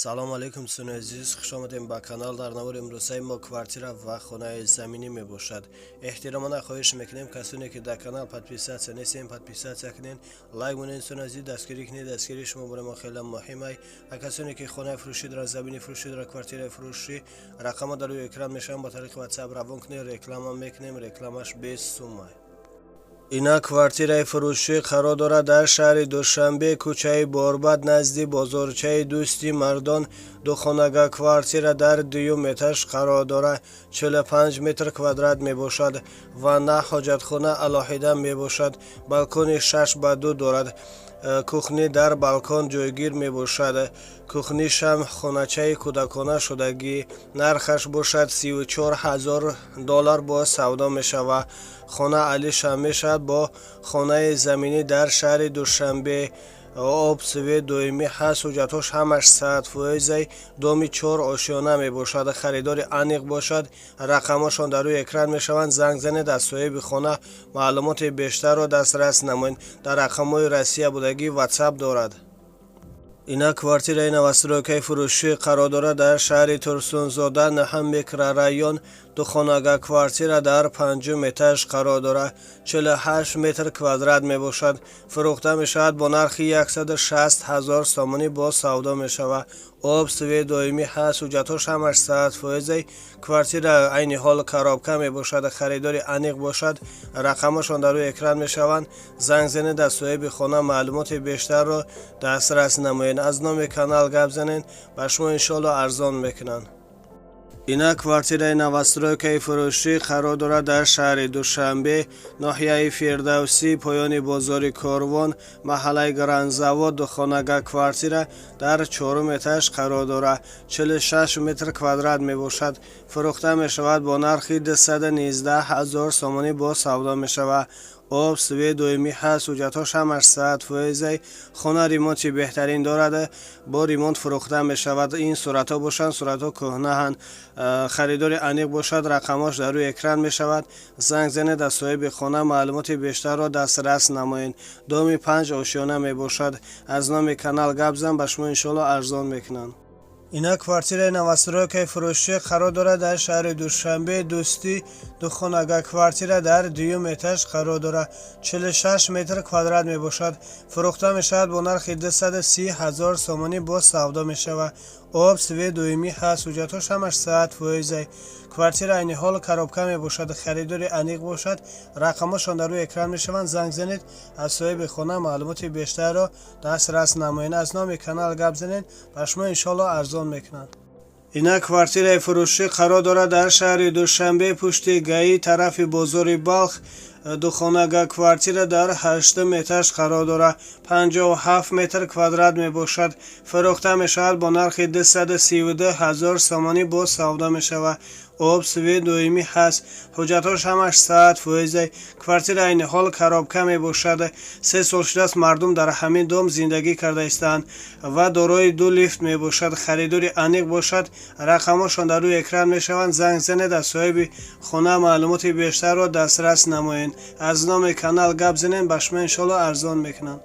салом алейкум дӯстони азиз, хуш омадем ба канал. дар навори имрӯзаи мо квартира ва хонаи заминӣ мебошад. эҳтиромона хоҳиш мекунем касоне ки дар канал подписатсия нестем, подписатсия кунед, лайк монед, дӯстони азиз дастгирӣ кунед. дастгирии шумо барои мо хеле муҳимай. ва касоне ки хонаи фурӯшӣ дорад, замини фурӯшӣ дорад, квартираи фурӯшӣ, рақамҳо дар рӯи экран мешаванд. Ба тариқи ватсап равон кунед, реклама мекунем, рекламаш 20 сумай. Ина квартираи фурӯшӣ қарор дорад дар шаҳри Душанбе, кӯчаи Борбад, назди бозорчаи Дӯсти Мардон. Духонага квартира дар 2 этаж қарор дорад, 45 метр квадрат мебошад ва на ҳоҷатхона алоҳида мебошад. Балкони 6x2 дорад. кухни дар балкон ҷойгир мебошад. кухнишам хоначаи кӯдакона шудагӣ. нархаш бошад $34,000 бо савдо мешавад. хона алишам мешавад бо хонаи заминӣ дар шаҳри Душанбе. об свет доимӣ ҳаст, ҳуҷҷатҳош ҳамаш 100%, доми 4 ошёна мебошад. харидори аниқ бошад. рақамҳошон дар рӯи экран мешаванд. занг занед, аз соҳиби хона маълумоти бештарро дастрас намоед. дар рақамҳои Россия будагӣ ватсап дорад. ина квартираи новостройкаи фурӯшӣ қарор дорад дар шаҳри Турсунзода, 9 микрорайон. духонага квартира дар 5 этаж қарор дорад, 48 метр квадрат мебошад. фурӯхта мешавад бо нархи 160,000 сомонӣ бо савдо мешавад. об свет доимӣ ҳаст, ҳуҷҷатҳош ҳамаш 100%. квартира айни ҳол коробка мебошад. харидори аниқ бошад. рақамҳошон дар рӯи экран мешаванд. занг занед, аз соҳиби хона маълумоти бештарро дастрас намоед. аз номи канал гап занед, ба шумо иншоалло арзон мекунанд. ина квартираи новостройкаи фурӯшӣ қарор дорад дар шаҳри Душанбе, ноҳияи Фирдавсӣ, поёни бозори Корвон, маҳаллаи Гранзавод. духонага квартира дар 4 этаж қарор дорад, 46 метр квадрат мебошад. фурӯхта мешавад бо нархи 219,000 сомонӣ бо савдо мешавад. об свет доимӣ ҳаст, ҳуҷҷатҳош ҳамаш 100%. хона ремонти беҳтарин дорад, бо ремонт фурӯхта мешавад. ин суратҳо бошанд, суратҳо кӯҳнаанд. харидори аниқ бошад. рақамҳош дар рӯи экран мешавад. занг занед, аз соҳиби хона маълумоти бештарро дастрас намоед. доми 5 ошёна мебошад. аз номи канал гап зан, ба шумо иншоалло арзон мекунанд. ина квартираи новостройкаи фурӯшӣ қарор дорад дар шаҳри Душанбе, Дӯстӣ. духонага квартира дар 2 этаж қарор дорад, 46 метр квадрат мебошад. фурӯхта мешавад бо нархи 230,000 сомонӣ бо савдо мешавад. об свет доимӣ ҳаст, ҳуҷҷатҳош ҳамаш 100%. квартира айни ҳол коробка мебошад. харидори аниқ бошад. рақамҳошон дар рӯи экран мешаванд. занг занед, аз соҳиби хона маълумоти бештарро дастрас намоед. аз номи канал гап занед, ба шумо иншоалло арзон мекунанд. ина квартираи фурӯшӣ қарор дорад дар шаҳри Душанбе, пушти гаи, тарафи бозори Балх. духонага квартира дар 8 этаж қарор дорад, 57 метр квадрат мебошад. фурӯхта мешавад бо нархи 232,000 сомонӣ бо савдо мешавад. об свет доимӣ ҳаст, ҳуҷҷатҳош ҳамаш 100%. квартира айни ҳол коробка мебошад. 3 сол шудааст мардум дар ҳамин дом зиндагӣ кардаистанд ва дорои 2 лифт мебошад. харидори аниқ бошад. рақамҳошон дар рӯи экран мешаванд. занг занед, аз соҳиби хона маълумоти бештарро дастрас намоед. аз номи канал гап занед, ба шумо иншоалло арзон мекунанд.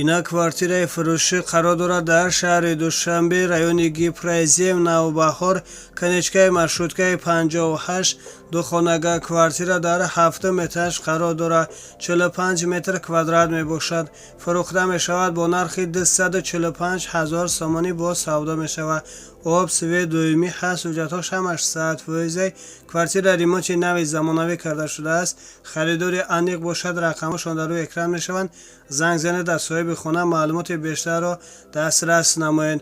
ина квартираи фурӯшӣ қарор дорад дар шаҳри Душанбе, райони Гипрайзем, Навбаҳор, канечкаи маршруткаи 58. духонага квартира дар 7 этаж қарор дорад, 45 метр квадрат мебошад. фурӯхта мешавад бо нархи 245,000 сомонӣ бо савдо мешавад. об свет доимӣ ҳаст, ҳуҷҷатҳош ҳамаш 100%. квартира ремонти нави замонавӣ карда шудааст. харидори аниқ бошад. рақамҳошон дар рӯи экран мешаванд. занг занед, аз соҳиби хона маълумоти бештарро дастрас намоед.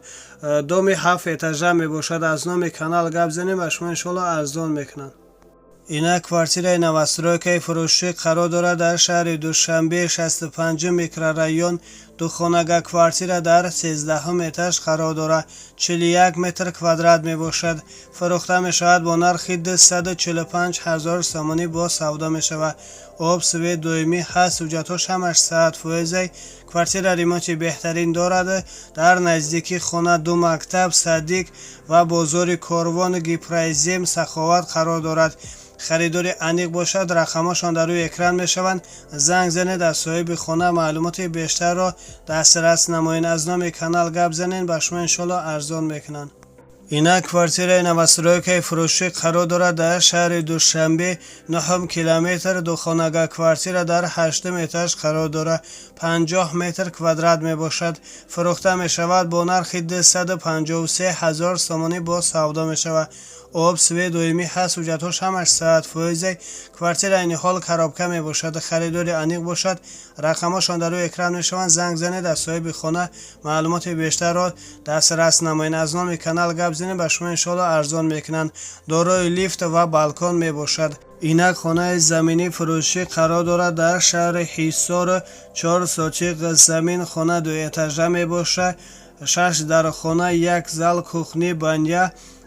доми 7 этажа мебошад. аз номи канал гап занед, ба шумо иншоалло арзон мекунанд. ина квартираи новостройкаи фурӯшӣ қарор дорад дар шаҳри Душанбе, 65 микрорайон. духонага квартира дар 13 этаж қарор дорад, 41 метр квадрат мебошад. фурӯхта мешавад бо нархи 245,000 сомонӣ бо савдо мешавад. об свет доимӣ ҳаст, ҳуҷҷатҳош ҳамаш 100%. Квартира ремонти беҳтарин дорад. Дар наздикии хона 2 мактаб, садик ва бозори Корвон Гипройзем Саховат қарор дорад. خریداری انیق باشد رقمشان در روی اکران میشوند. زنگ زنید از صاحب خانه معلومات بیشتر را دسترس نمایید. از نام کانال گپ زنید به شما انشالله ارزان میکنند. اینا کوارتیر نوستروی فروشی قرار دارد در شهر دوشنبه 9 کیلومتر. دو خانگاه کوارتیر در 8 اتاج قرار دارد. 50 متر کوادرات می باشد. فروخته می شود با نرخ 253,000 تومانی با سودا می شود. об свет доимӣ ҳаст, ҳуҷҷатҳош ҳамаш 100%. квартира айни ҳол коробка мебошад. харидори аниқ бошад рақамҳошон дар рӯи экран мешаванд. занг занед аз соҳиби хона маълумоти бештарро дастрас намоед. аз номи канал гап занед ба шумо иншоалло арзон мекунанд. дорои лифт ва балкон мебошад. инак хонаи заминӣ фурӯшӣ қарор дорад дар шаҳри ҳисор. 4 сотиқ замин хона 2 этажа мебошад. 6 дар хона, 1 зал, кухни, баня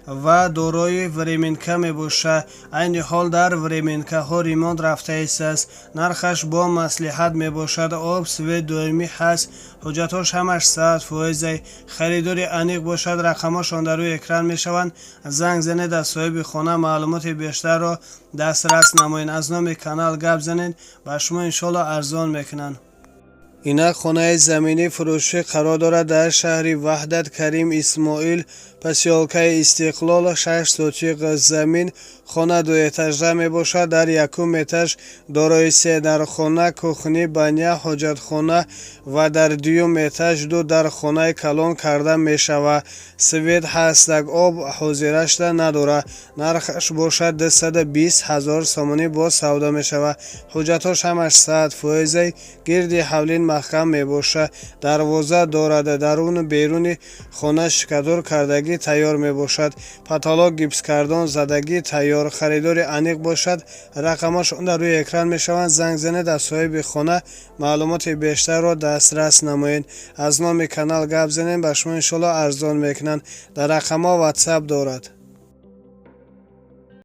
ва дорои временка мебошад. айни ҳол дар временкаҳо ремонт рафта ист. нархаш бо маслиҳат мебошад. об свет доимӣ ҳаст, ҳуҷҷатҳош ҳамаш 100%. харидори аниқ бошад рақамҳошон дар рӯи экран мешаванд. занг занед аз соҳиби хона маълумоти бештарро дастрас намоед. аз номи канал гап занед ба шумо иншоалло арзон мекунанд. инак хонаи заминӣ фурӯшӣ қарор дорад дар шаҳри ваҳдат. карим исмоил, посёлкаи истиқлол. 6 сотиқ замин хона 2 этажа мебошад. дар 1 этаж дорои 3 дархона, кухни, баня, ҳоҷатхона ва дар 2 этаж 2 дархонаи калон карда мешавад. свет ҳастак. об ҳозирашда надорад. нархаш бошад 220,000 сомонӣ бо савдо мешавад. ҳуҷҷатҳош ҳамаш 100%. гирди ҳавлин маҳкам мебошад. дарвоза дорад. даруну беруни хона шикадор кардагӣ тайёр мебошад. патолок гипскардон задагӣ тайёр. харидори аниқ бошад рақамашон дар рӯи экран мешаванд. занг занед аз соҳиби хона маълумоти бештарро дастрас намоед. аз номи канал гап занед ба шумо иншоалло арзон мекунанд. дар рақамҳо ватсап дорад.